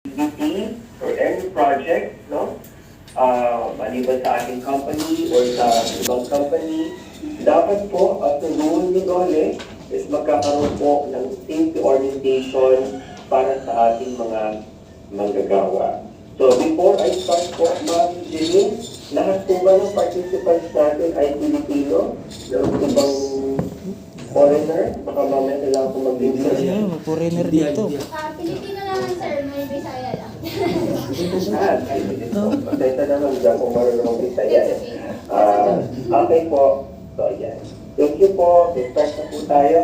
activity or any project, no? Maliban sa ating company or sa ibang company, dapat po at the rule ni Dole is magkakaroon po ng safety orientation para sa ating mga manggagawa. So before I start po, Ma'am Jeline, lahat po ba ng participants natin ay Pilipino? Ng ibang foreigner? Baka mamaya kailangan ko mag-interview. Yeah, foreigner dito. Pilipino naman sir, may Bisaya lang. Ay, hindi po. Pasensya naman dyan kung marunong Bisaya. Okay po. So, yan. Thank you po. Start na po tayo.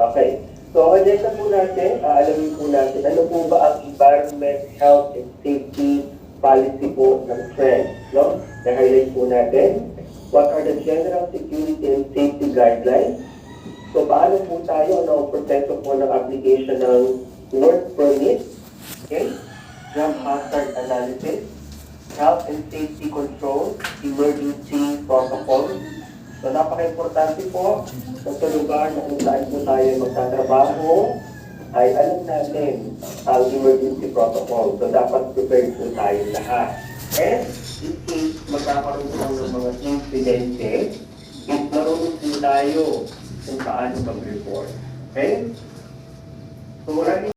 Okay. So, agenda po natin, alamin po natin, ano po ba ang environment, health, and safety policy po ng trend, no? Na-highlight po natin, what are the general security and safety guidelines? So, paano po tayo, ano ang proseso po ng application ng work permit, okay? Job hazard analysis, health and safety control, emergency protocol. So, napaka-importante po sa lugar na kung saan po tayo magtatrabaho ay alam natin ang emergency protocol. So, dapat prepared po tayo lahat. And in case magkakaroon po ng mga insidente, marunong po tayo kung paano mag-report. Okay? So,